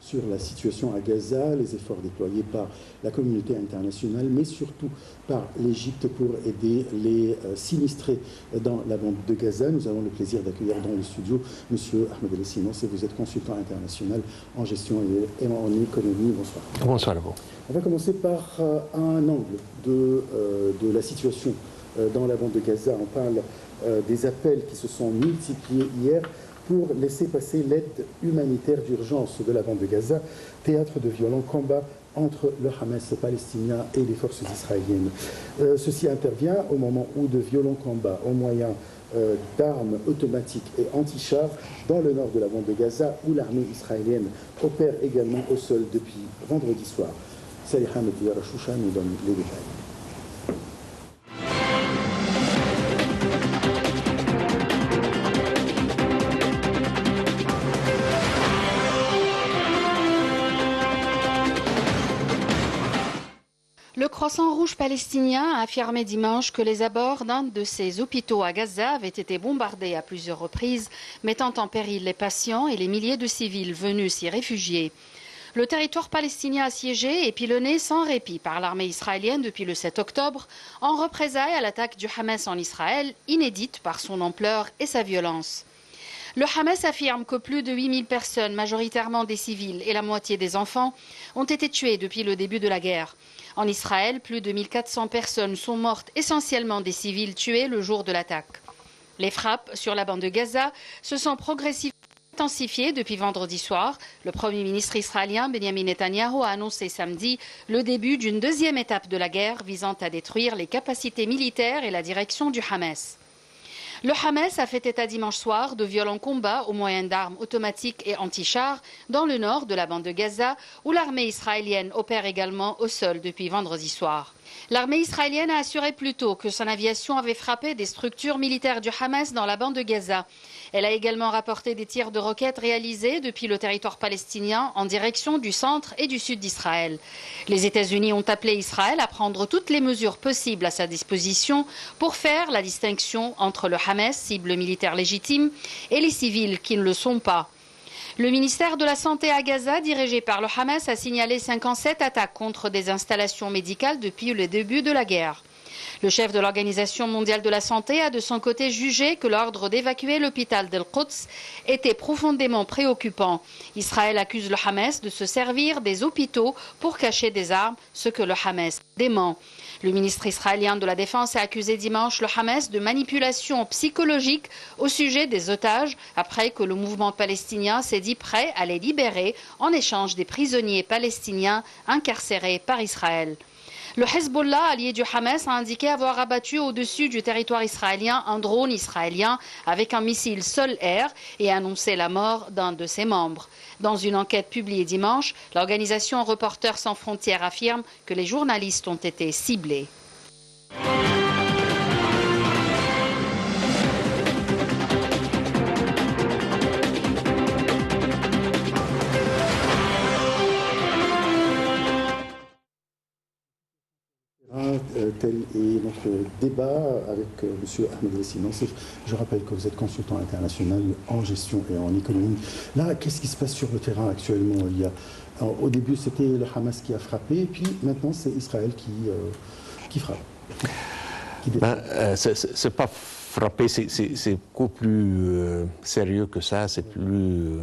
Sur la situation à Gaza, les efforts déployés par la communauté internationale, mais surtout par l'Égypte pour aider les sinistrés dans la bande de Gaza. Nous avons le plaisir d'accueillir dans le studio M. Ahmed El Sinos, et vous êtes consultant international en gestion et en économie. Bonsoir. Bonsoir à vous. On va commencer par un angle de la situation dans la bande de Gaza. On parle des appels qui se sont multipliés hier pour laisser passer l'aide humanitaire d'urgence de la bande de Gaza, théâtre de violents combats entre le Hamas palestinien et les forces israéliennes. Ceci intervient au moment où de violents combats au moyen d'armes automatiques et anti-chars dans le nord de la bande de Gaza, où l'armée israélienne opère également au sol depuis vendredi soir. Saliha Mediyarachoucha nous donne les détails. Le Croissant Rouge palestinien a affirmé dimanche que les abords d'un de ses hôpitaux à Gaza avaient été bombardés à plusieurs reprises, mettant en péril les patients et les milliers de civils venus s'y réfugier. Le territoire palestinien assiégé est pilonné sans répit par l'armée israélienne depuis le 7 octobre, en représailles à l'attaque du Hamas en Israël, inédite par son ampleur et sa violence. Le Hamas affirme que plus de 8000 personnes, majoritairement des civils et la moitié des enfants, ont été tuées depuis le début de la guerre. En Israël, plus de 1400 personnes sont mortes, essentiellement des civils tués le jour de l'attaque. Les frappes sur la bande de Gaza se sont progressivement intensifiées depuis vendredi soir. Le Premier ministre israélien Benjamin Netanyahou a annoncé samedi le début d'une deuxième étape de la guerre visant à détruire les capacités militaires et la direction du Hamas. Le Hamas a fait état dimanche soir de violents combats au moyen d'armes automatiques et anti-chars dans le nord de la bande de Gaza, où l'armée israélienne opère également au sol depuis vendredi soir. L'armée israélienne a assuré plus tôt que son aviation avait frappé des structures militaires du Hamas dans la bande de Gaza. Elle a également rapporté des tirs de roquettes réalisés depuis le territoire palestinien en direction du centre et du sud d'Israël. Les États-Unis ont appelé Israël à prendre toutes les mesures possibles à sa disposition pour faire la distinction entre le Hamas, cible militaire légitime, et les civils qui ne le sont pas. Le ministère de la Santé à Gaza, dirigé par le Hamas, a signalé 57 attaques contre des installations médicales depuis le début de la guerre. Le chef de l'Organisation mondiale de la santé a de son côté jugé que l'ordre d'évacuer l'hôpital d'Al-Quds était profondément préoccupant. Israël accuse le Hamas de se servir des hôpitaux pour cacher des armes, ce que le Hamas dément. Le ministre israélien de la Défense a accusé dimanche le Hamas de manipulation psychologique au sujet des otages, après que le mouvement palestinien s'est dit prêt à les libérer en échange des prisonniers palestiniens incarcérés par Israël. Le Hezbollah, allié du Hamas, a indiqué avoir abattu au-dessus du territoire israélien un drone israélien avec un missile sol-air et a annoncé la mort d'un de ses membres. Dans une enquête publiée dimanche, l'organisation Reporters sans frontières affirme que les journalistes ont été ciblés. Tel est notre débat avec M. Ahmed El Sinos. Je rappelle que vous êtes consultant international en gestion et en économie. Là, qu'est-ce qui se passe sur le terrain actuellement? Au début, c'était le Hamas qui a frappé, et puis maintenant, c'est Israël qui frappe. C'est pas frapper, c'est beaucoup plus sérieux que ça, c'est plus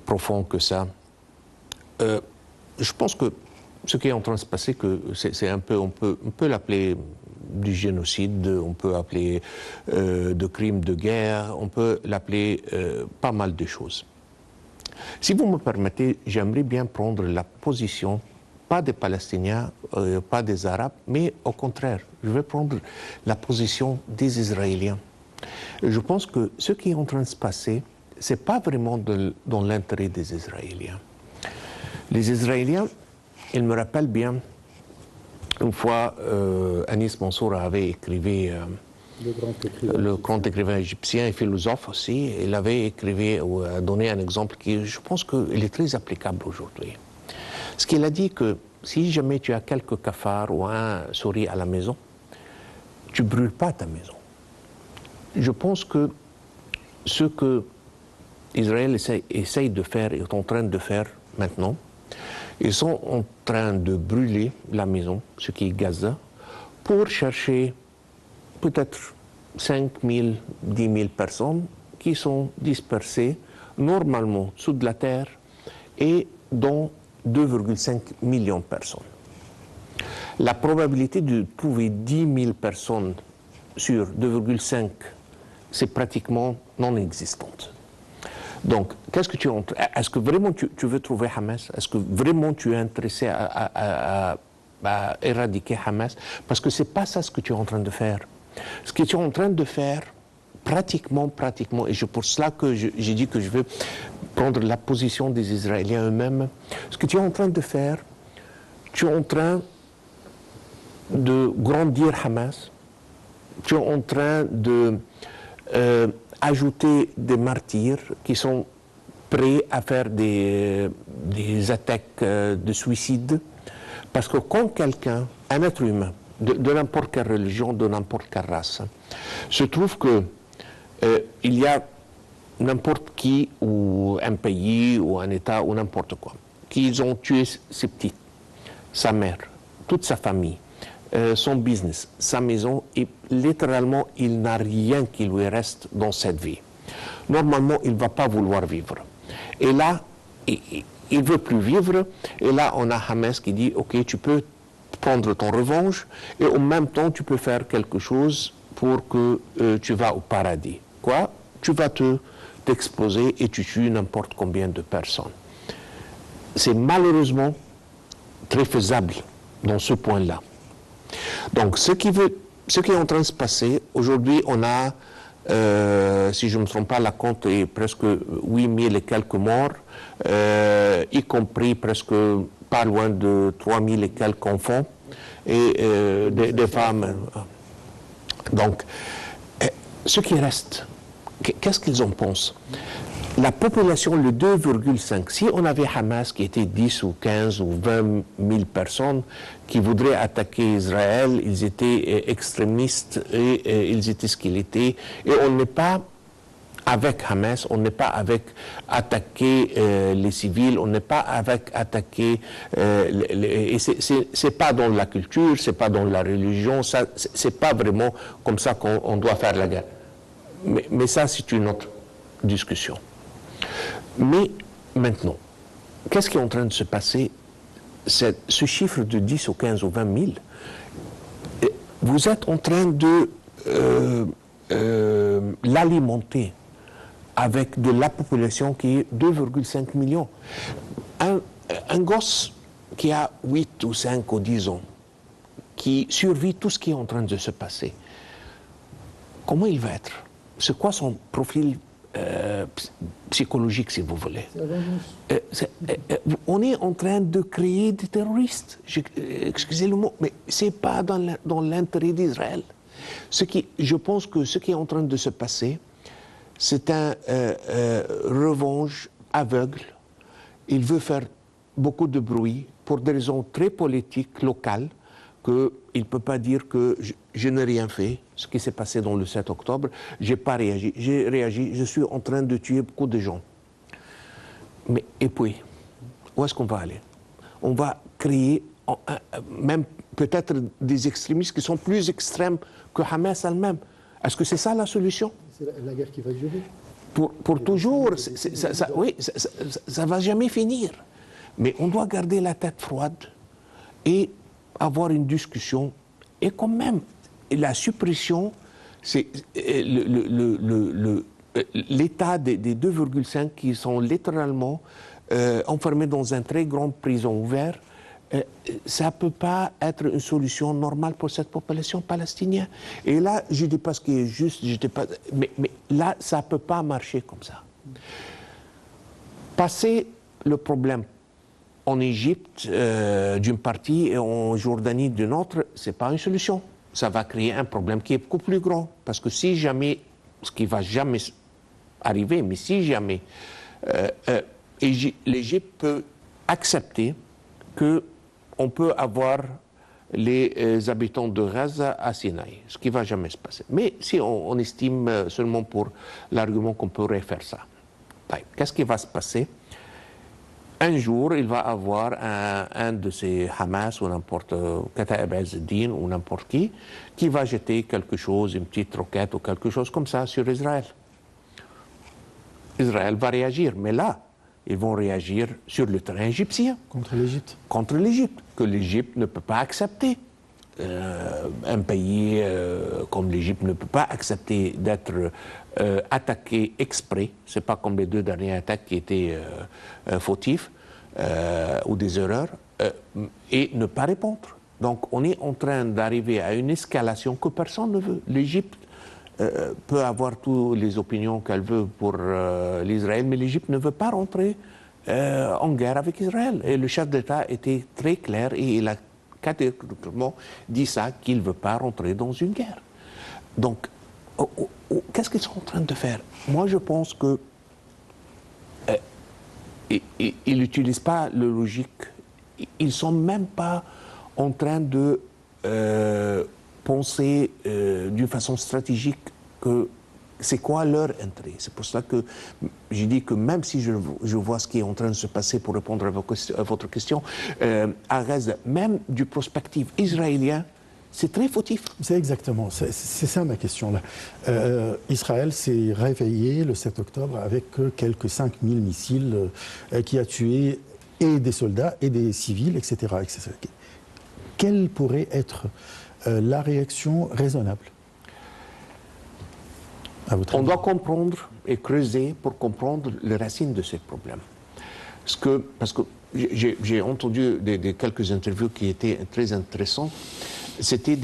profond que ça. Je pense que ce qui est en train de se passer, c'est un peu, on peut l'appeler du génocide, on peut appeler de crimes de guerre, on peut l'appeler pas mal de choses. Si vous me permettez, j'aimerais bien prendre la position, pas des Palestiniens, pas des Arabes, mais au contraire, je vais prendre la position des Israéliens. Je pense que ce qui est en train de se passer, ce n'est pas vraiment dans l'intérêt des Israéliens. Les Israéliens, il me rappelle bien, une fois, Anis Mansour avait écrit, le grand écrivain égyptien et philosophe aussi, il avait écrit ou donné un exemple qui, je pense qu'il est très applicable aujourd'hui. Ce qu'il a dit que si jamais tu as quelques cafards ou un souris à la maison, tu ne brûles pas ta maison. Je pense que ce que Israël essaye de faire, est en train de faire maintenant. Ils sont en train de brûler la maison, ce qui est Gaza, pour chercher peut-être 5 000, 10 000 personnes qui sont dispersées normalement sous de la terre et dont 2,5 millions de personnes. La probabilité de trouver 10 000 personnes sur 2,5, c'est pratiquement non existante. Donc, qu'est-ce que tu est-ce que vraiment tu veux trouver Hamas? Est-ce que vraiment tu es intéressé à éradiquer Hamas? Parce que c'est pas ça ce que tu es en train de faire. Ce que tu es en train de faire, pratiquement, et c'est pour cela que j'ai dit que je veux prendre la position des Israéliens eux-mêmes, ce que tu es en train de faire, tu es en train de grandir Hamas, tu es en train de ajouter des martyrs qui sont prêts à faire des attaques de suicide, parce que quand quelqu'un, un être humain, de n'importe quelle religion, de n'importe quelle race, se trouve que il y a n'importe qui, ou un pays, ou un État, ou n'importe quoi, qui ont tué ses petits, sa mère, toute sa famille, son business, sa maison, et littéralement, il n'a rien qui lui reste dans cette vie. Normalement, il ne va pas vouloir vivre. Et là, il ne veut plus vivre, et là, on a Hamas qui dit, OK, tu peux prendre ton revanche, et en même temps, tu peux faire quelque chose pour que tu vas au paradis. Quoi? Tu vas t'exposer et tu tues n'importe combien de personnes. C'est malheureusement très faisable dans ce point-là. Donc, ce qui est en train de se passer, aujourd'hui, on a, si je ne me trompe pas, la compte est presque 8000 et quelques morts, y compris presque pas loin de 3000 et quelques enfants, et des femmes. Donc, ce qui reste, qu'est-ce qu'ils en pensent? La population, le 2,5, si on avait Hamas qui était 10 ou 15 ou 20 000 personnes qui voudraient attaquer Israël, ils étaient extrémistes et ils étaient ce qu'ils étaient. Et on n'est pas avec Hamas, on n'est pas avec attaquer les civils, on n'est pas avec attaquer... et c'est pas dans la culture, c'est pas dans la religion, c'est pas vraiment comme ça qu'on doit faire la guerre. Mais ça, c'est une autre discussion. Mais maintenant, qu'est-ce qui est en train de se passer? Ce chiffre de 10 ou 15 ou 20 000, vous êtes en train de l'alimenter avec de la population qui est 2,5 millions. Un gosse qui a 8 ou 5 ou 10 ans, qui survit tout ce qui est en train de se passer, comment il va être? C'est quoi son profil psychologique, si vous voulez? On est en train de créer des terroristes. Excusez le mot, mais ce n'est pas dans l'intérêt d'Israël. Je pense que ce qui est en train de se passer, c'est un revanche aveugle. Il veut faire beaucoup de bruit pour des raisons très politiques, locales, qu'il ne peut pas dire que je n'ai rien fait, ce qui s'est passé dans le 7 octobre, je n'ai pas réagi. J'ai réagi, je suis en train de tuer beaucoup de gens. Mais, et puis, où est-ce qu'on va aller? On va créer même peut-être des extrémistes qui sont plus extrêmes que Hamas elle-même. Est-ce que c'est ça la solution? C'est la guerre qui va durer. Pour toujours, oui, ça ne va jamais finir. Mais on doit garder la tête froide et avoir une discussion. Et quand même, la suppression, c'est l'état des 2,5 qui sont littéralement enfermés dans une très grande prison ouverte. Ça ne peut pas être une solution normale pour cette population palestinienne. Et là, je ne dis pas ce qui est juste, mais là, ça ne peut pas marcher comme ça. Passer le problème en Égypte d'une partie et en Jordanie d'une autre, ce n'est pas une solution. Ça va créer un problème qui est beaucoup plus grand. Parce que si jamais, ce qui ne va jamais arriver, mais si jamais l'Égypte peut accepter qu'on peut avoir les habitants de Gaza à Sinaï, ce qui ne va jamais se passer. Mais si on estime seulement pour l'argument qu'on pourrait faire ça. Qu'est-ce qui va se passer? Un jour, il va avoir un de ces Hamas ou n'importe Kataib Azz-Din ou n'importe qui va jeter quelque chose, une petite roquette ou quelque chose comme ça sur Israël. Israël va réagir, mais là, ils vont réagir sur le terrain égyptien. Contre l'Égypte. Contre l'Égypte, que l'Égypte ne peut pas accepter. Un pays comme l'Égypte ne peut pas accepter d'être attaqué exprès. Ce n'est pas comme les 2 dernières attaques qui étaient fautifs ou des erreurs, et ne pas répondre. Donc on est en train d'arriver à une escalation que personne ne veut. L'Égypte peut avoir toutes les opinions qu'elle veut pour l'Israël, mais l'Égypte ne veut pas rentrer en guerre avec Israël. Et le chef d'État était très clair et il a catégoriquement dit ça, qu'il ne veut pas rentrer dans une guerre. Donc, qu'est-ce qu'ils sont en train de faire? Moi, je pense que ils n'utilisent pas la logique. Ils ne sont même pas en train de penser d'une façon stratégique que c'est quoi leur intérêt. C'est pour cela que j'ai dit que même si je vois ce qui est en train de se passer, pour répondre à votre question, à Gaza, même du prospectif israélien, c'est très fautif. C'est exactement, c'est ça ma question là. Israël s'est réveillé le 7 octobre avec quelques 5000 missiles qui a tué et des soldats et des civils, etc. etc. Quelle pourrait être la réaction raisonnable? On doit comprendre et creuser pour comprendre les racines de ces problèmes. Parce que j'ai entendu quelques interviews qui étaient très intéressantes. C'était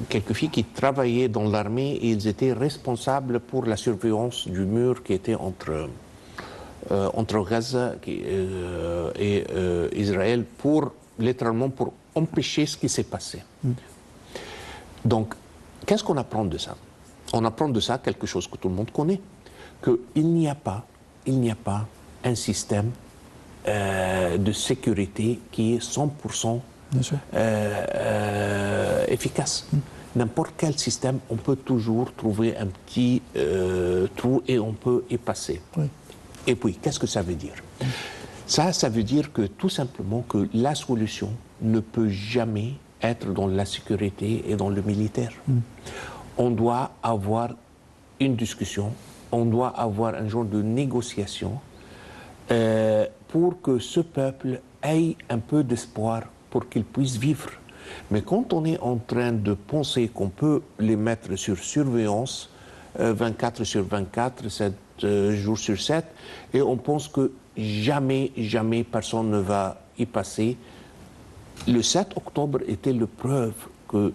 quelques filles qui travaillaient dans l'armée et ils étaient responsables pour la surveillance du mur qui était entre Gaza et Israël, littéralement pour empêcher ce qui s'est passé. Donc, qu'est-ce qu'on apprend de ça? On apprend de ça quelque chose que tout le monde connaît, qu'il n'y a pas un système de sécurité qui est 100% efficace. N'importe quel système, on peut toujours trouver un petit trou et on peut y passer. Oui. Et puis, qu'est-ce que ça veut dire? Ça veut dire que tout simplement que la solution ne peut jamais être dans la sécurité et dans le militaire. On doit avoir une discussion, on doit avoir un genre de négociation pour que ce peuple ait un peu d'espoir pour qu'il puisse vivre. Mais quand on est en train de penser qu'on peut les mettre sur surveillance 24 sur 24, 7 jours sur 7, et on pense que jamais personne ne va y passer, le 7 octobre était la preuve que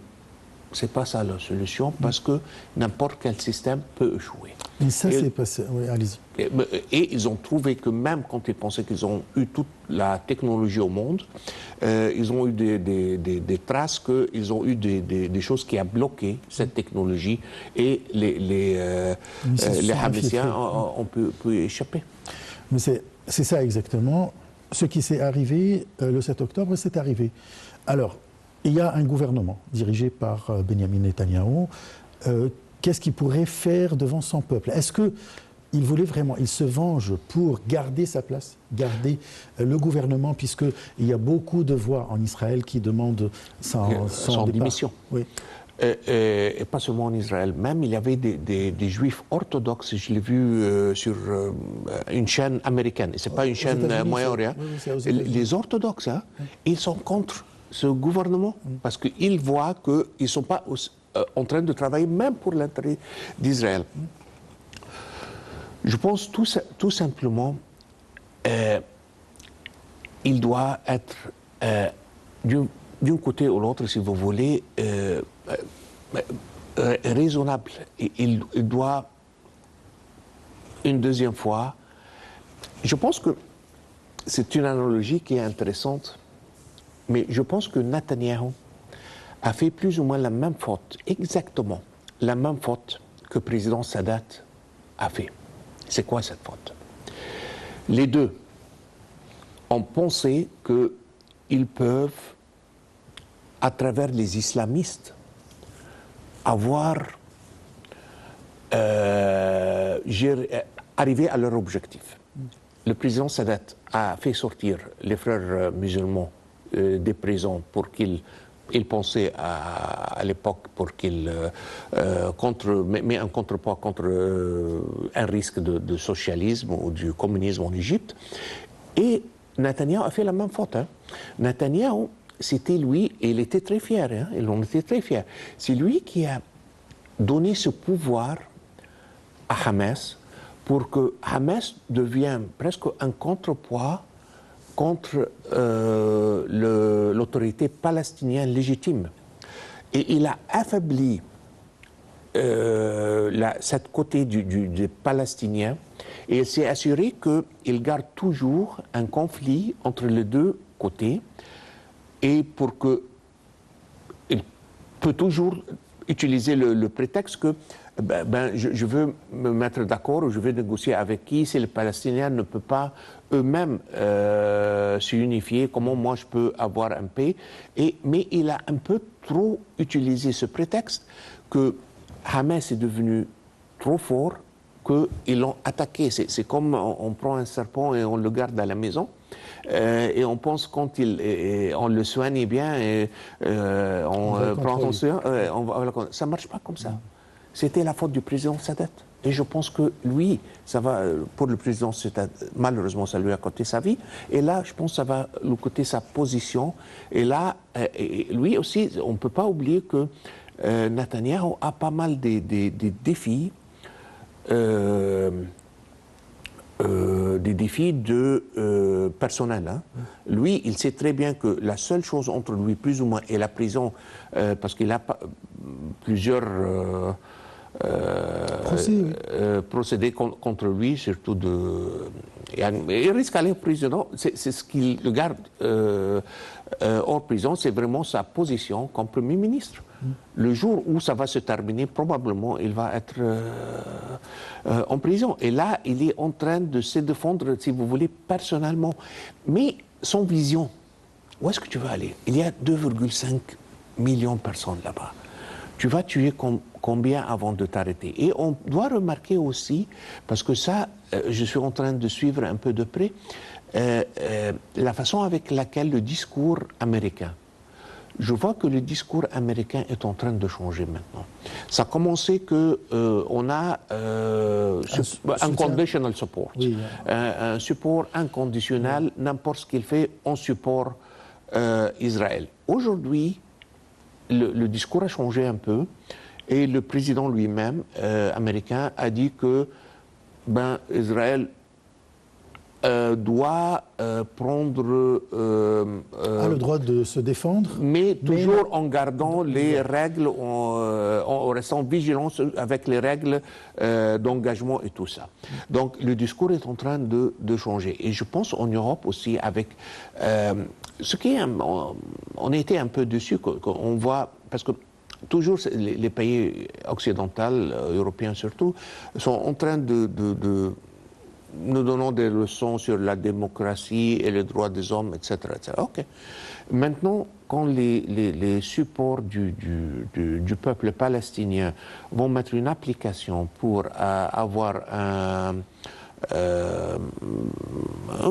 c'est pas ça la solution, parce que n'importe quel système peut échouer. Et ça, c'est passé. Oui, allez-y. Et ils ont trouvé que même quand ils pensaient qu'ils ont eu toute la technologie au monde, ils ont eu des traces qu'ils ont eu des choses qui ont bloqué cette technologie et les Hamassiens ont pu échapper. Mais c'est ça exactement. Ce qui s'est arrivé le 7 octobre, c'est arrivé. Alors, il y a un gouvernement dirigé par Benjamin Netanyahou. Qu'est-ce qu'il pourrait faire devant son peuple? Est-ce qu'il voulait vraiment, il se venge pour garder sa place, garder le gouvernement, puisqu'il y a beaucoup de voix en Israël qui demandent son démission. Oui. Et pas seulement en Israël, même il y avait des juifs orthodoxes, je l'ai vu sur une chaîne américaine, et ce n'est pas une chaîne Moyen-Orient. Oui, les orthodoxes, hein, ils sont contre ce gouvernement, parce qu'ils voient qu'ils ne sont pas en train de travailler même pour l'intérêt d'Israël. Je pense tout simplement il doit être d'un côté ou l'autre, si vous voulez, raisonnable. Il doit, une deuxième fois, je pense que c'est une analogie qui est intéressante, mais je pense que Netanyahou a fait plus ou moins la même faute, exactement la même faute que le président Sadat a fait. C'est quoi cette faute? Les deux ont pensé qu'ils peuvent, à travers les islamistes, avoir arriver à leur objectif. Le président Sadat a fait sortir les frères musulmans des prisons pour qu'ils pensaient à l'époque pour qu'ils met un contrepoids contre un risque de socialisme ou du communisme en Égypte. Et Netanyahou a fait la même faute. Netanyahou, c'était lui, et il était très fier, il en était très fier. C'est lui qui a donné ce pouvoir à Hamas pour que Hamas devienne presque un contrepoids contre l'autorité palestinienne légitime. Et il a affaibli cette côté des Palestiniens et il s'est assuré qu'il garde toujours un conflit entre les deux côtés et pour que il peut toujours utiliser le prétexte que je veux me mettre d'accord ou je veux négocier avec qui si les Palestiniens ne peuvent pas eux-mêmes s'unifier, comment moi je peux avoir un paix. Mais il a un peu trop utilisé ce prétexte que Hamas est devenu trop fort, qu'ils l'ont attaqué. C'est comme on prend un serpent et on le garde à la maison. Et on pense quand on le soigne bien et on prend soin, ça ne marche pas comme ça. C'était la faute du président Sadat. Et je pense que lui, ça va, pour le président Sadat, malheureusement, ça lui a coûté sa vie. Et là, je pense que ça va lui coûter sa position. Et là, lui aussi, on ne peut pas oublier que Netanyahou a pas mal des défis. Des défis personnels. Lui, il sait très bien que la seule chose entre lui, plus ou moins, et la prison, parce qu'il a plusieurs procédés contre lui, surtout il risque d'aller en prison. C'est ce qui le garde hors prison, c'est vraiment sa position comme Premier ministre. Le jour où ça va se terminer, probablement, il va être en prison. Et là, il est en train de se défendre, si vous voulez, personnellement. Mais son vision, où est-ce que tu veux aller? Il y a 2,5 millions de personnes là-bas. Tu vas tuer combien avant de t'arrêter? Et on doit remarquer aussi, parce que ça, je suis en train de suivre un peu de près, la façon avec laquelle le discours américain, je vois que le discours américain est en train de changer maintenant. Ça a commencé qu'on a un conditional support, oui, un support inconditionnel, n'importe ce qu'il fait, on supporte Israël. Aujourd'hui, le discours a changé un peu et le président lui-même américain a dit que Israël doit prendre... a le droit de se défendre. Mais toujours en gardant les règles, en restant vigilant avec les règles d'engagement et tout ça. Donc le discours est en train de changer. Et je pense en Europe aussi avec... ce qui est... On a été un peu dessus, qu'on voit... Parce que toujours les pays occidentaux, européens surtout, sont en train nous donnons des leçons sur la démocratie et les droits des hommes, etc. etc. OK. Maintenant, quand les supports du peuple palestinien vont mettre une application pour avoir un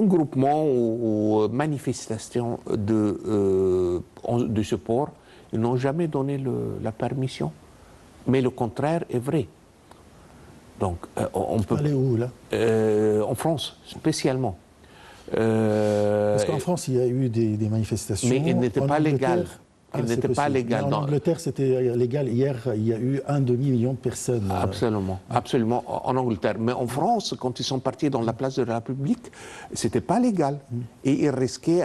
groupement ou manifestation de support, ils n'ont jamais donné la permission. Mais le contraire est vrai. Donc, on peut... Aller où, là en France, spécialement. Parce qu'en France, il y a eu des manifestations. Mais elles n'étaient pas légales. Elles n'étaient pas légales. En Angleterre, c'était légal. Hier, il y a eu 1 demi-million de personnes. Absolument, absolument, en Angleterre. Mais en France, quand ils sont partis dans la place de la République, c'était pas légal. Et ils risquaient,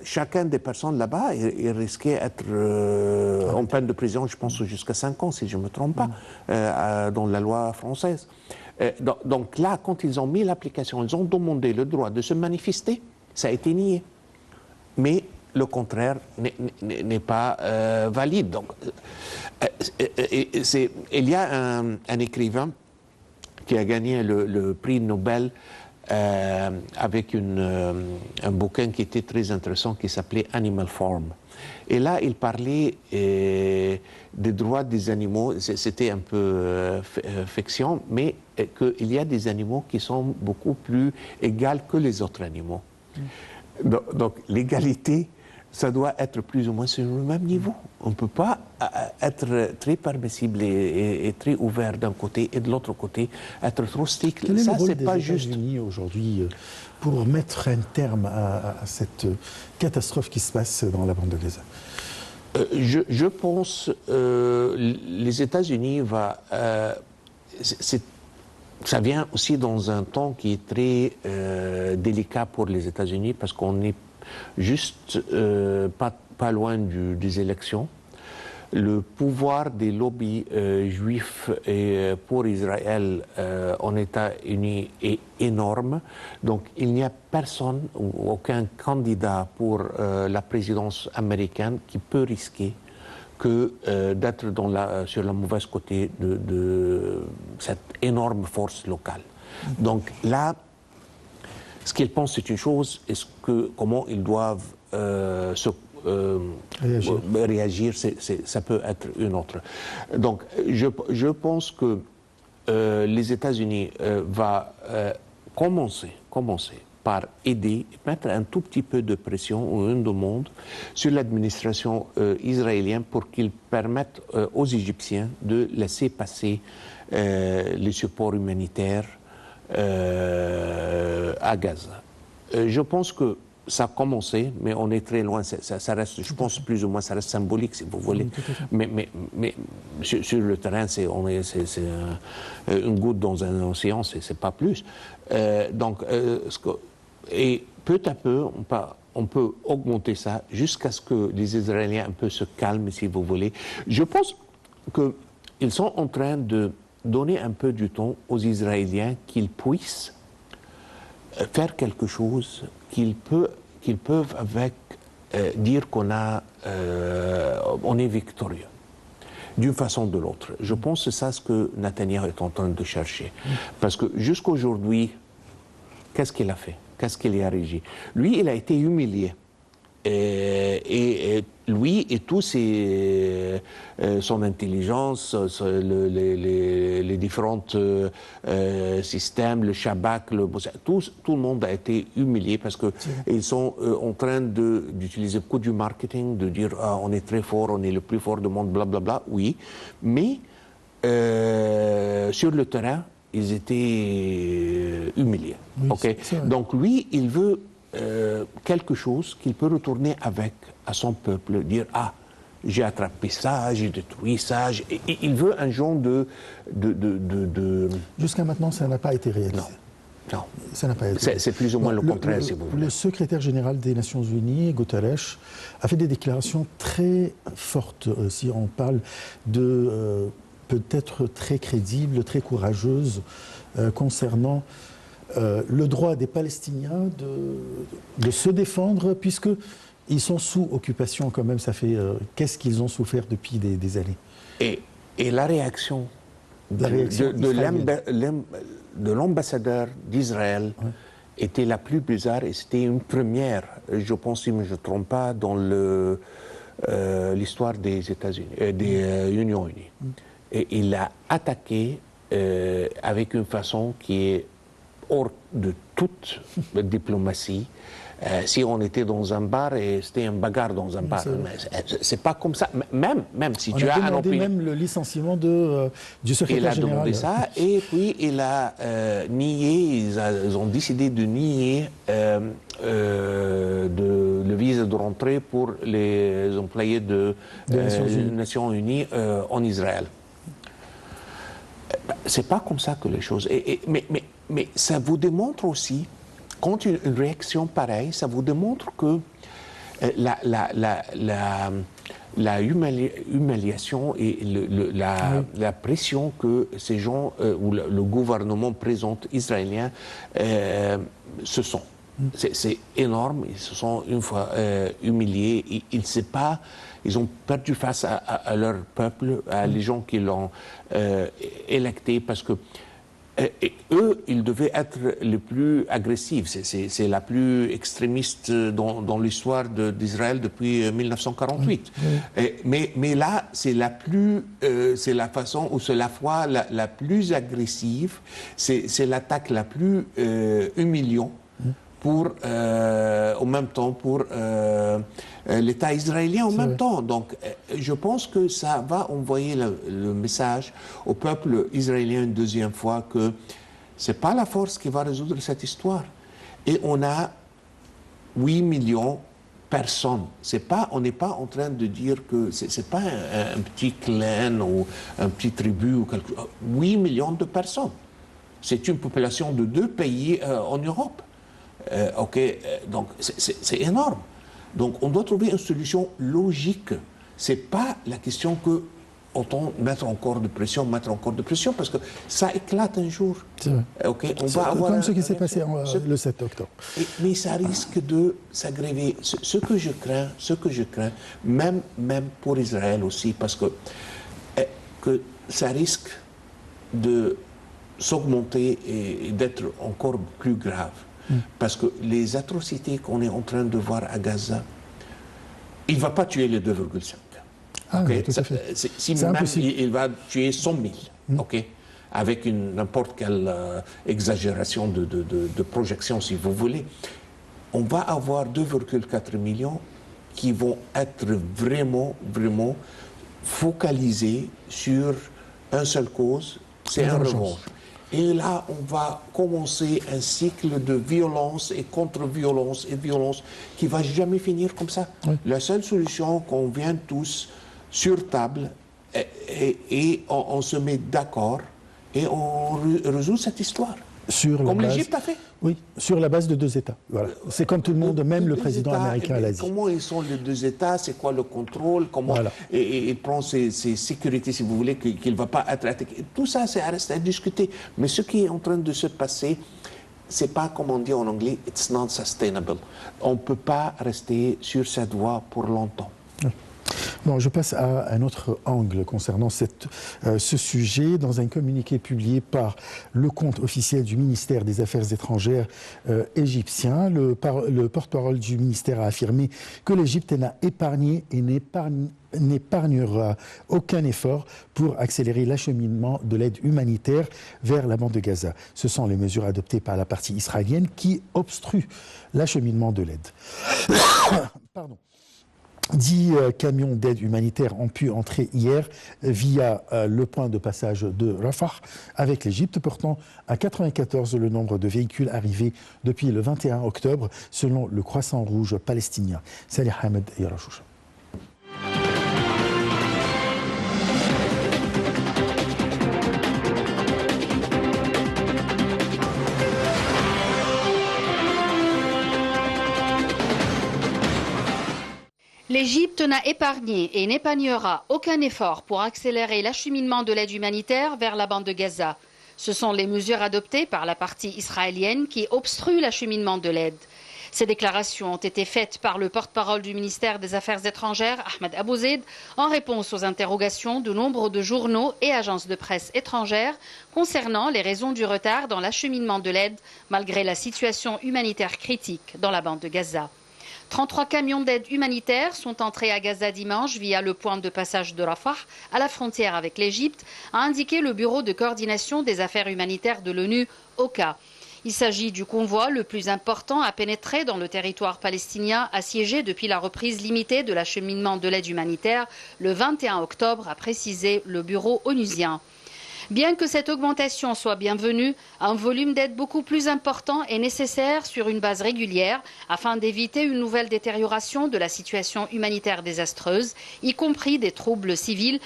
chacun des personnes là-bas, ils risquaient d'être en peine de prison, je pense, jusqu'à 5 ans, si je ne me trompe pas, dans la loi française. Donc là, quand ils ont mis l'application, ils ont demandé le droit de se manifester, ça a été nié. Mais le contraire n'est pas valide. Donc, il y a un écrivain qui a gagné le prix Nobel avec un bouquin qui était très intéressant qui s'appelait Animal Farm. Et là, il parlait des droits des animaux. C'était un peu fiction, mais qu'il y a des animaux qui sont beaucoup plus égaux que les autres animaux. Donc l'égalité, ça doit être plus ou moins sur le même niveau. On ne peut pas être très permissible et très ouvert d'un côté et de l'autre côté être trop strict. Quel est ça, le rôle c'est des pas juste. États-Unis aujourd'hui pour mettre un terme à cette catastrophe qui se passe dans la bande de Gaza? Je pense les États-Unis ça vient aussi dans un temps qui est très délicat pour les États-Unis parce qu'on est juste pas loin des élections. Le pouvoir des lobbies juifs pour Israël en États-Unis est énorme. Donc il n'y a personne, ou aucun candidat pour la présidence américaine qui peut risquer que d'être sur le mauvais côté de cette énorme force locale. Donc là, ce qu'ils pensent, c'est une chose, comment ils doivent réagir, ça peut être une autre. Donc, je pense que les États-Unis vont commencer par aider, mettre un tout petit peu de pression ou une demande sur l'administration israélienne pour qu'ils permettent aux Égyptiens de laisser passer les supports humanitaires à Gaza. Je pense que ça a commencé, mais on est très loin. Ça reste, je pense, plus ou moins, ça reste symbolique, si vous voulez. Mais sur le terrain, c'est une goutte dans un océan, c'est pas plus. Et peu à peu, on peut augmenter ça jusqu'à ce que les Israéliens un peu se calment, si vous voulez. Je pense qu'ils sont en train de donner un peu du temps aux Israéliens qu'ils puissent faire quelque chose qu'ils peuvent avec dire qu'on est victorieux d'une façon ou de l'autre. Je pense que c'est ça ce que Netanyahou est en train de chercher. Parce que jusqu'à aujourd'hui, qu'est-ce qu'il a fait? Qu'est-ce qu'il a régi? Lui, il a été humilié. Et lui et tout son intelligence, les différents systèmes, le Shabak, tout le monde a été humilié parce qu'ils sont en train d'utiliser beaucoup du marketing, de dire on est très fort, on est le plus fort du monde, blablabla, oui, mais sur le terrain, ils étaient humiliés. Oui, okay? Donc lui, il veut quelque chose qu'il peut retourner avec à son peuple, dire j'ai attrapé ça, j'ai détruit ça, et il veut un genre de... Jusqu'à maintenant, ça n'a pas été réalisé. Non. Ça n'a pas été. C'est plus ou moins le contraire, si vous voulez. Le secrétaire général des Nations Unies, Guterres, a fait des déclarations très fortes, si on parle de peut-être très crédibles, très courageuses, concernant le droit des Palestiniens de se défendre, puisqu'ils sont sous occupation quand même. Ça fait qu'est-ce qu'ils ont souffert depuis des années. Et la réaction de l'ambassadeur d'Israël était la plus bizarre, et c'était une première, je pense, si je ne me trompe pas, dans l'histoire des États-Unis, des Unions Unies. Et il a attaqué avec une façon qui est hors de toute diplomatie. Si on était dans un bar et c'était une bagarre dans un bar, c'est pas comme ça. Même si tu as un opinion. Même le licenciement du secrétaire général. Il a demandé ça, et puis il a nié. Ils ont décidé de nier le visa de rentrée pour les employés des Nations Unies en Israël. C'est pas comme ça que les choses. Mais ça vous démontre aussi, quand une réaction pareille, ça vous démontre que la humiliation et la pression que ces gens, ou le gouvernement présente israélien, se sont. C'est énorme, ils se sont une fois humiliés, ils ont perdu face à leur peuple, à les gens qui l'ont électé, parce que Et eux, ils devaient être les plus agressifs. C'est la plus extrémiste dans l'histoire d'Israël depuis 1948. Mais là, c'est c'est la façon ou c'est la fois la plus agressive. C'est l'attaque la plus humiliante en même temps pour l'État israélien en même temps. Donc, je pense que ça va envoyer le message au peuple israélien une deuxième fois que c'est pas la force qui va résoudre cette histoire. Et on a 8 millions de personnes. On n'est pas en train de dire que c'est pas un petit clan ou un petit tribu ou quelque chose. 8 millions de personnes. C'est une population de 2 pays en Europe. Donc c'est énorme. Donc on doit trouver une solution logique. C'est pas la question que autant mettre encore de pression, parce que ça éclate un jour. C'est vrai. On va avoir comme ce qui s'est passé le 7 octobre. Mais ça risque de s'aggraver. Ce que je crains, même pour Israël aussi, parce que ça risque de s'augmenter et d'être encore plus grave. Parce que les atrocités qu'on est en train de voir à Gaza, il ne va pas tuer les 2,5. Tout à fait. Si même il va tuer 100 000, avec n'importe quelle exagération de projection, si vous voulez, on va avoir 2,4 millions qui vont être vraiment focalisés sur une seule cause, c'est un revanche. Et là, on va commencer un cycle de violence et contre-violence et violence qui ne va jamais finir comme ça. Oui. La seule solution qu'on vient tous sur table et on se met d'accord et on résout cette histoire. Comme l'Égypte a fait. Oui, sur la base de 2 États. Voilà. C'est comme tout le monde, même le président américain l'a dit. Comment ils sont les 2 États? C'est quoi le contrôle? Comment il prend ses sécurités, si vous voulez, qu'il ne va pas être attaqué? Tout ça, ça reste à discuter. Mais ce qui est en train de se passer, c'est pas, comme on dit en anglais, it's not sustainable. On ne peut pas rester sur cette voie pour longtemps. Bon, je passe à un autre angle concernant ce sujet. Dans un communiqué publié par le compte officiel du ministère des Affaires étrangères égyptien, le porte-parole du ministère a affirmé que l'Égypte n'a épargné et n'épargnera aucun effort pour accélérer l'acheminement de l'aide humanitaire vers la bande de Gaza. Ce sont les mesures adoptées par la partie israélienne qui obstruent l'acheminement de l'aide. Pardon. 10 camions d'aide humanitaire ont pu entrer hier via le point de passage de Rafah avec l'Égypte, portant à 94 le nombre de véhicules arrivés depuis le 21 octobre, selon le Croissant Rouge palestinien. Salih Ahmed Yarashoucha. L'Égypte n'a épargné et n'épargnera aucun effort pour accélérer l'acheminement de l'aide humanitaire vers la bande de Gaza. Ce sont les mesures adoptées par la partie israélienne qui obstruent l'acheminement de l'aide. Ces déclarations ont été faites par le porte-parole du ministère des Affaires étrangères, Ahmed Abouzeid, en réponse aux interrogations de nombre de journaux et agences de presse étrangères concernant les raisons du retard dans l'acheminement de l'aide, malgré la situation humanitaire critique dans la bande de Gaza. 33 camions d'aide humanitaire sont entrés à Gaza dimanche via le point de passage de Rafah, à la frontière avec l'Égypte, a indiqué le Bureau de coordination des affaires humanitaires de l'ONU, OCHA. Il s'agit du convoi le plus important à pénétrer dans le territoire palestinien assiégé depuis la reprise limitée de l'acheminement de l'aide humanitaire le 21 octobre, a précisé le bureau onusien. Bien que cette augmentation soit bienvenue, un volume d'aide beaucoup plus important est nécessaire sur une base régulière afin d'éviter une nouvelle détérioration de la situation humanitaire désastreuse, y compris des troubles civils,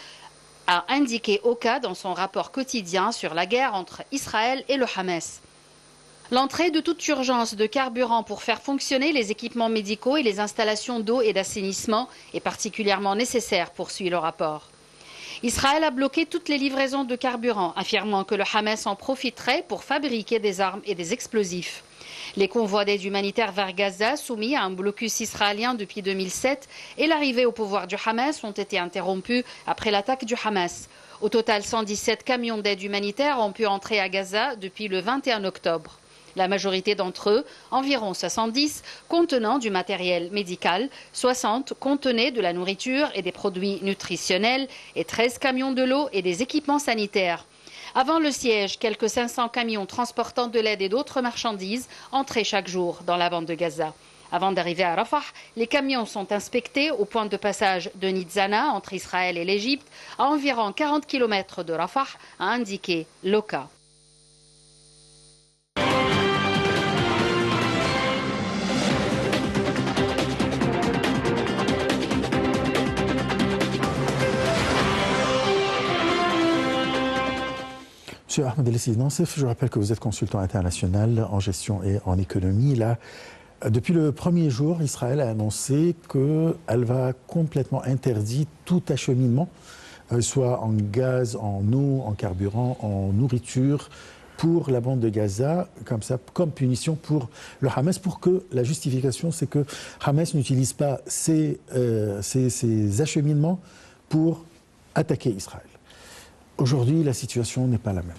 a indiqué OCHA dans son rapport quotidien sur la guerre entre Israël et le Hamas. L'entrée de toute urgence de carburant pour faire fonctionner les équipements médicaux et les installations d'eau et d'assainissement est particulièrement nécessaire, poursuit le rapport. Israël a bloqué toutes les livraisons de carburant, affirmant que le Hamas en profiterait pour fabriquer des armes et des explosifs. Les convois d'aide humanitaire vers Gaza, soumis à un blocus israélien depuis 2007, et l'arrivée au pouvoir du Hamas ont été interrompus après l'attaque du Hamas. Au total, 117 camions d'aide humanitaire ont pu entrer à Gaza depuis le 21 octobre. La majorité d'entre eux, environ 70, contenant du matériel médical, 60 contenaient de la nourriture et des produits nutritionnels et 13 camions de l'eau et des équipements sanitaires. Avant le siège, quelques 500 camions transportant de l'aide et d'autres marchandises entraient chaque jour dans la bande de Gaza. Avant d'arriver à Rafah, les camions sont inspectés au point de passage de Nitzana, entre Israël et l'Égypte, à environ 40 km de Rafah, a indiqué l'OCA. Monsieur Ahmed El Nassef, je rappelle que vous êtes consultant international en gestion et en économie. Là, depuis le premier jour, Israël a annoncé qu'elle va complètement interdire tout acheminement, soit en gaz, en eau, en carburant, en nourriture, pour la bande de Gaza, comme punition pour le Hamas, pour que la justification, c'est que Hamas n'utilise pas ces acheminements pour attaquer Israël. Aujourd'hui, la situation n'est pas la même.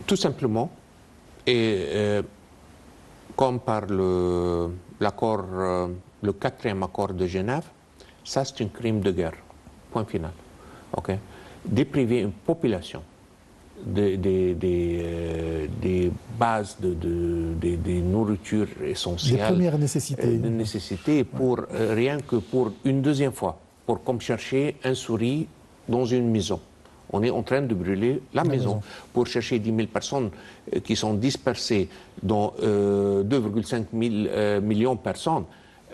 Tout simplement, et comme par l'accord, le 4e accord de Genève, ça c'est un crime de guerre. Point final. Okay? Dépriver une population des bases des nourritures essentielles, des premières nécessités, de nécessité pour rien que pour une deuxième fois, pour comme chercher un souris dans une maison. On est en train de brûler la maison pour chercher 10 000 personnes qui sont dispersées dans 2,5 millions de personnes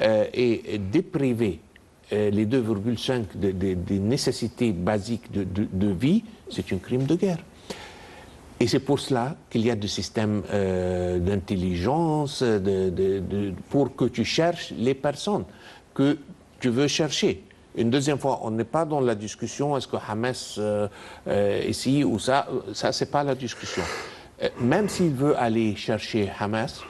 et dépriver les 2,5 des nécessités basiques de vie, c'est un crime de guerre. Et c'est pour cela qu'il y a des systèmes d'intelligence pour que tu cherches les personnes que tu veux chercher. Une deuxième fois, on n'est pas dans la discussion, est-ce que Hamas ici ou ça c'est pas la discussion. Même s'il veut aller chercher Hamas,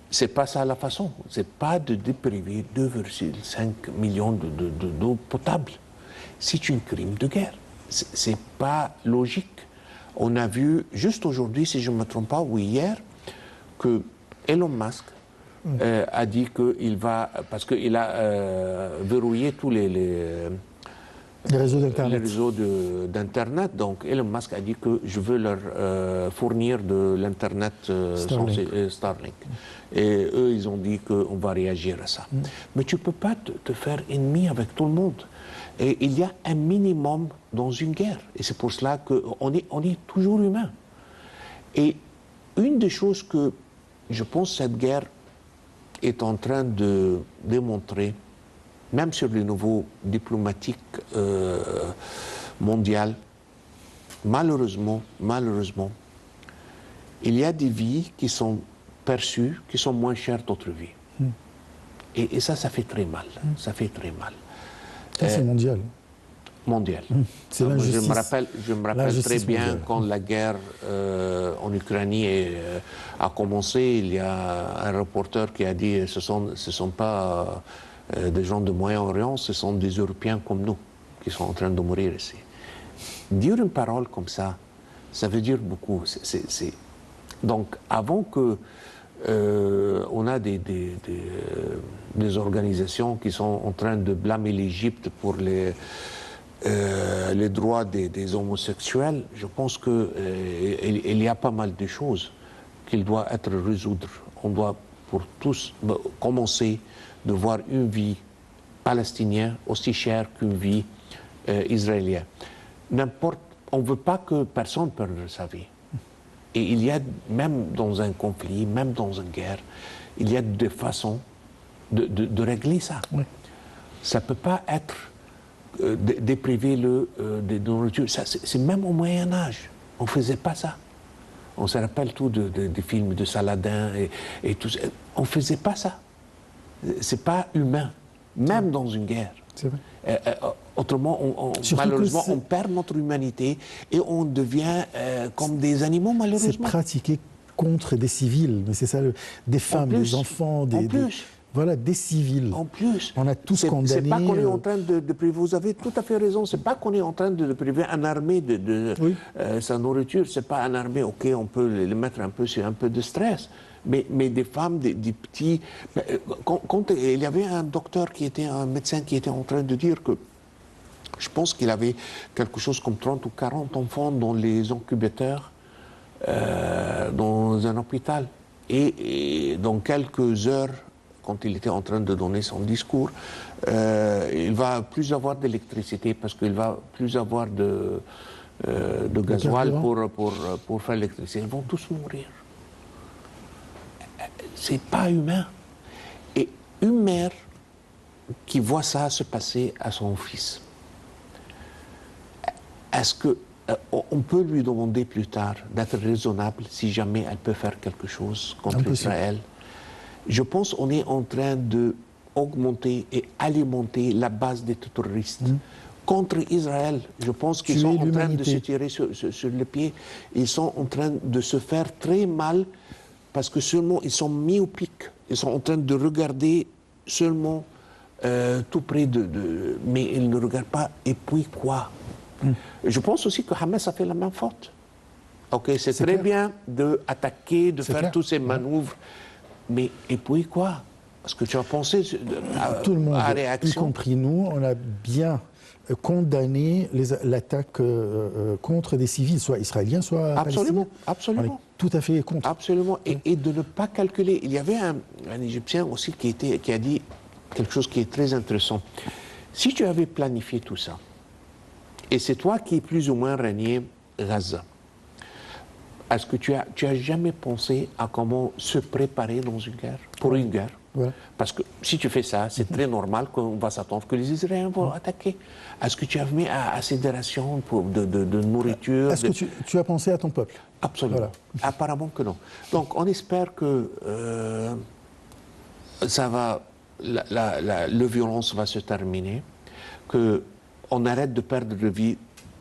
c'est pas ça la façon. C'est pas de dépriver 2,5 millions d'eau potable. C'est un crime de guerre. C'est pas logique. On a vu juste aujourd'hui, si je ne me trompe pas, ou hier, que Elon Musk a dit qu'il va, parce qu'il a verrouillé tous les réseaux d'Internet. Donc Elon Musk a dit que je veux leur fournir de l'Internet Starlink. Et eux, ils ont dit qu'on va réagir à ça. Mais tu ne peux pas te faire ennemi avec tout le monde. Et il y a un minimum dans une guerre. Et c'est pour cela qu'on est toujours humain. Et une des choses que je pense cette guerre est en train de démontrer, même sur le niveau diplomatique mondial, malheureusement, il y a des vies qui sont perçues, qui sont moins chères d'autres vies. Et ça fait très mal. Ça fait très mal. C'est mondial. Mondial. C'est l'injustice. Je me rappelle très bien mondiale. Quand la guerre en Ukraine a commencé, il y a un reporter qui a dit ce sont pas des gens de Moyen-Orient, ce sont des Européens comme nous qui sont en train de mourir ici. Dire une parole comme ça veut dire beaucoup. Donc, avant que on a des organisations qui sont en train de blâmer l'Égypte pour les droits des homosexuels, je pense qu'il y a pas mal de choses qui doivent être résoudre. On doit pour tous commencer de voir une vie palestinienne aussi chère qu'une vie israélienne. On ne veut pas que personne perde sa vie. Et il y a, même dans un conflit, même dans une guerre, il y a des façons de régler ça. Oui. Ça ne peut pas être dépriver de nourriture. C'est même au Moyen-Âge. On ne faisait pas ça. On se rappelle tout des films de Saladin et tout ça. On ne faisait pas ça. Ce n'est pas humain, même dans une guerre. C'est vrai. Autrement, malheureusement, on perd notre humanité et on devient comme des animaux, malheureusement. C'est pratiqué contre des civils, mais c'est ça, des femmes, des enfants, voilà, des civils. En plus, on a tous condamné. C'est pas qu'on est en train de priver. Vous avez tout à fait raison. C'est pas qu'on est en train de priver un armée de sa nourriture. C'est pas un armée. Ok, on peut les mettre un peu sur un peu de stress. Mais des femmes, des petits. Quand il y avait un docteur un médecin qui était en train de dire que je pense qu'il avait quelque chose comme 30 ou 40 enfants dans les incubateurs dans un hôpital. Et dans quelques heures, quand il était en train de donner son discours, il va plus avoir d'électricité parce qu'il va plus avoir de gasoil pour faire l'électricité. Ils vont tous mourir. C'est pas humain. Et une mère qui voit ça se passer à son fils, est-ce qu'on peut lui demander plus tard d'être raisonnable si jamais elle peut faire quelque chose contre Israël? Je pense qu'on est en train d'augmenter et alimenter la base des terroristes contre Israël. Je pense qu'ils sont en train de se tirer sur le pied. Ils sont en train de se faire très mal parce que seulement ils sont myopiques. Ils sont en train de regarder seulement tout près mais ils ne regardent pas. Et puis quoi? Je pense aussi que Hamas a fait la même faute. Ok, c'est très bien d'attaquer, de faire toutes ces manœuvres. Mais et puis quoi? Parce que tu as pensé tout le monde, y compris nous, on a bien condamné l'attaque contre des civils, soit israéliens, soit palestiniens. Absolument. On est tout à fait contre. Absolument. Et de ne pas calculer. Il y avait un Égyptien aussi qui a dit quelque chose qui est très intéressant. Si tu avais planifié tout ça, et c'est toi qui plus ou moins régné Gaza, est-ce que tu as jamais pensé à comment se préparer dans une guerre, pour une guerre? Voilà. Parce que si tu fais ça, c'est très normal qu'on va s'attendre que les Israéliens vont attaquer. Est-ce que tu as mis assez de rations de nourriture? Est-ce que tu as pensé à ton peuple? Absolument. Voilà. Apparemment que non. Donc on espère que la violence va se terminer, qu'on arrête de perdre de vie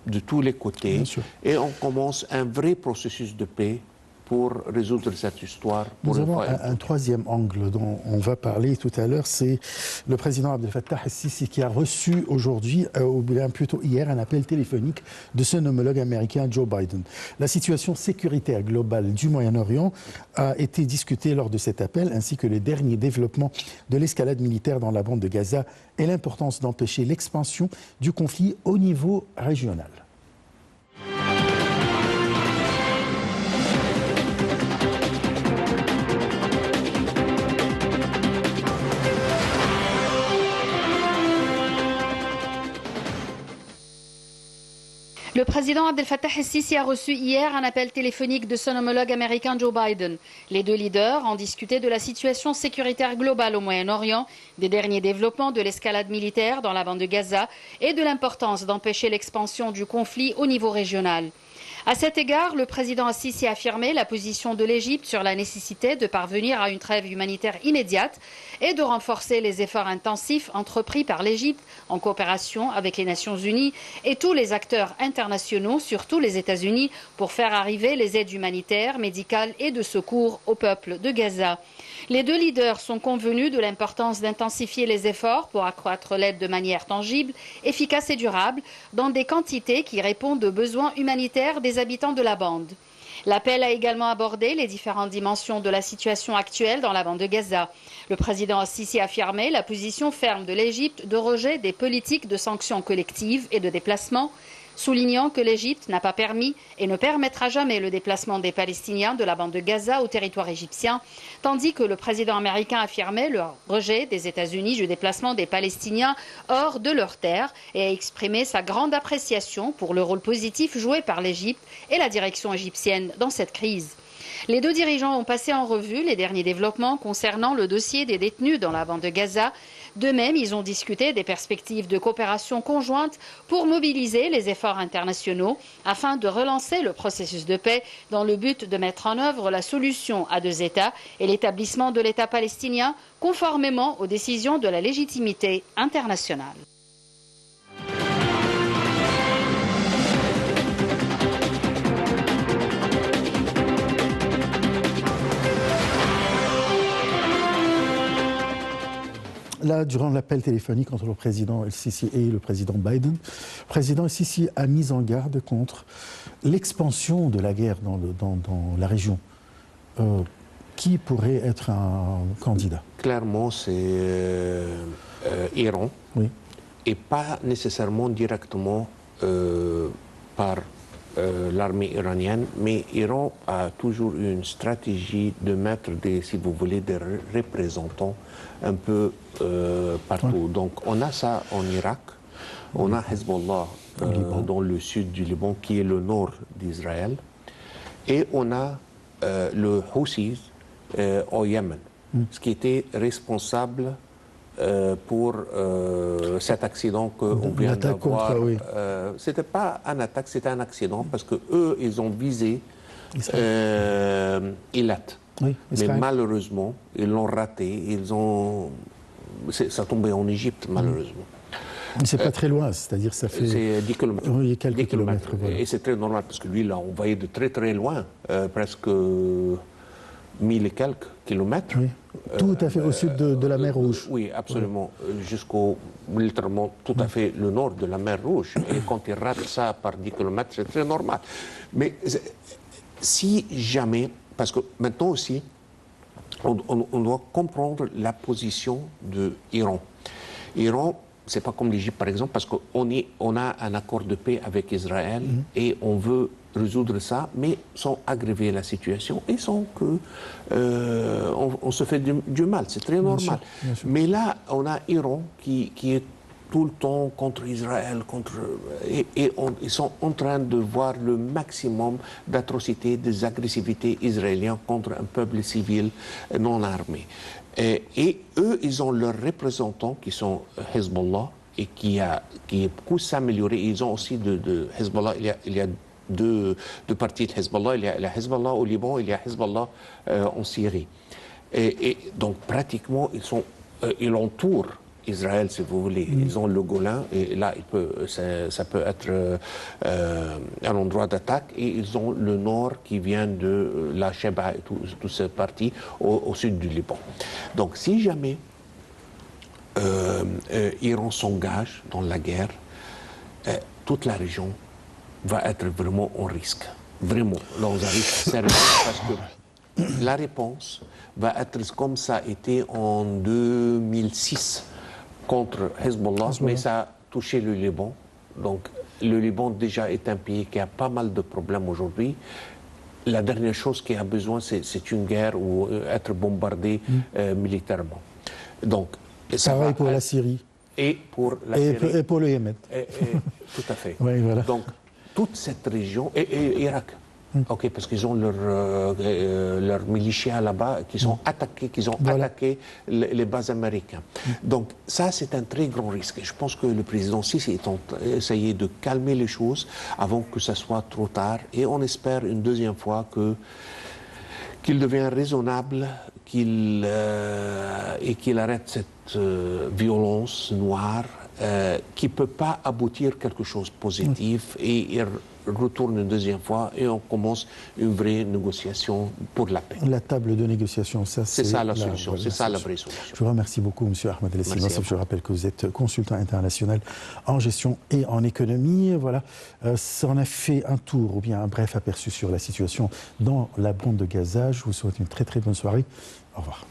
de tous les côtés et on commence un vrai processus de paix pour résoudre cette histoire. Nous avons un troisième angle dont on va parler tout à l'heure, c'est le président Abdel Fattah el-Sisi qui a reçu aujourd'hui, ou bien plutôt hier, un appel téléphonique de son homologue américain Joe Biden. La situation sécuritaire globale du Moyen-Orient a été discutée lors de cet appel, ainsi que les derniers développements de l'escalade militaire dans la bande de Gaza et l'importance d'empêcher l'expansion du conflit au niveau régional. Le président Abdel Fattah el-Sisi a reçu hier un appel téléphonique de son homologue américain Joe Biden. Les deux leaders ont discuté de la situation sécuritaire globale au Moyen-Orient, des derniers développements de l'escalade militaire dans la bande de Gaza et de l'importance d'empêcher l'expansion du conflit au niveau régional. À cet égard, le président el-Sisi a affirmé la position de l'Égypte sur la nécessité de parvenir à une trêve humanitaire immédiate et de renforcer les efforts intensifs entrepris par l'Égypte en coopération avec les Nations Unies et tous les acteurs internationaux, surtout les États-Unis, pour faire arriver les aides humanitaires, médicales et de secours au peuple de Gaza. Les deux leaders sont convenus de l'importance d'intensifier les efforts pour accroître l'aide de manière tangible, efficace et durable, dans des quantités qui répondent aux besoins humanitaires des habitants de la bande. L'appel a également abordé les différentes dimensions de la situation actuelle dans la bande de Gaza. Le président el-Sisi a affirmé la position ferme de l'Égypte de rejet des politiques de sanctions collectives et de déplacement, soulignant que l'Égypte n'a pas permis et ne permettra jamais le déplacement des Palestiniens de la bande de Gaza au territoire égyptien, tandis que le président américain affirmait le rejet des États-Unis du déplacement des Palestiniens hors de leur terre et a exprimé sa grande appréciation pour le rôle positif joué par l'Égypte et la direction égyptienne dans cette crise. Les deux dirigeants ont passé en revue les derniers développements concernant le dossier des détenus dans la bande de Gaza. De même, ils ont discuté des perspectives de coopération conjointe pour mobiliser les efforts internationaux afin de relancer le processus de paix dans le but de mettre en œuvre la solution à deux États et l'établissement de l'État palestinien conformément aux décisions de la légitimité internationale. là, durant l'appel téléphonique entre le président El-Sisi et le président Biden, le président El-Sisi a mis en garde contre l'expansion de la guerre dans la région. Qui pourrait être un candidat? Clairement, c'est Iran, oui. Et pas nécessairement directement par l'armée iranienne, mais Iran a toujours eu une stratégie de mettre si vous voulez, des représentants un peu partout. Oui. Donc on a ça en Irak, on a Hezbollah dans le sud du Liban, qui est le nord d'Israël, et on a le Houthis au Yémen, ce qui était responsable pour cet accident qu'on vient d'avoir. Oui. C'était pas un attaque, c'était un accident parce que eux, ils ont visé Eilat. Oui, mais malheureusement, ils l'ont raté. Ça tombait en Égypte, malheureusement. Mais c'est pas très loin, c'est-à-dire ça fait... C'est 10 km. Oui, quelques kilomètres. Voilà. Et c'est très normal parce que lui, il a envoyé de très très loin, presque 1000 et quelques kilomètres. Oui. Tout à fait au sud de la mer Rouge. Oui, absolument. Oui. Jusqu'au, littéralement, tout à fait le nord de la mer Rouge. Et quand il rate ça par 10 km, c'est très normal. Mais si jamais, parce que maintenant aussi, on doit comprendre la position de Iran. Iran, c'est pas comme l'Égypte, par exemple, parce qu'on a un accord de paix avec Israël et on veut résoudre ça, mais sans aggraver la situation et sans que on se fait du mal. C'est très normal. Bien sûr. Mais là, on a Iran qui est tout le temps contre Israël, ils sont en train de voir le maximum d'atrocités, des agressivités israéliennes contre un peuple civil non armé. Et eux, ils ont leurs représentants qui sont Hezbollah et qui est beaucoup s'amélioré. Ils ont aussi de Hezbollah, il y a deux parties de Hezbollah. Il y a Hezbollah au Liban, il y a Hezbollah en Syrie. Et donc pratiquement, ils entourent Israël, si vous voulez. Ils ont le Golan, et là, ça peut être un endroit d'attaque, et ils ont le nord qui vient de la Sheba et toute cette partie au sud du Liban. Donc, si jamais Iran s'engage dans la guerre, toute la région va être vraiment en risque. Vraiment, dans un risque sérieux, parce que la réponse va être comme ça a été en 2006 contre Hezbollah, mais ça a touché le Liban. Donc, le Liban déjà est un pays qui a pas mal de problèmes aujourd'hui. La dernière chose qu'il a besoin, c'est une guerre ou être bombardé militairement. Donc, ça pareil pour la Syrie. Et pour la Syrie. Et pour le Yémen. Tout à fait. Oui, voilà. Donc, toute cette région, et Irak, ok, parce qu'ils ont leurs miliciens là-bas qui sont attaqués, attaqué les bases américaines. Donc ça, c'est un très grand risque. Et je pense que le président Sisi a essayé de calmer les choses avant que ça soit trop tard. Et on espère une deuxième fois qu'il devient raisonnable, et qu'il arrête cette violence noire qui ne peut pas aboutir à quelque chose de positif, et il retourne une deuxième fois et on commence une vraie négociation pour la paix. La table de négociation, ça c'est ça la solution, c'est ça la vraie solution. Je vous remercie beaucoup, M. Ahmed El-Sinossef. Je rappelle que vous êtes consultant international en gestion et en économie. Voilà, ça en a fait un tour, ou bien un bref aperçu sur la situation dans la bande de Gaza. Je vous souhaite une très très bonne soirée. Au revoir.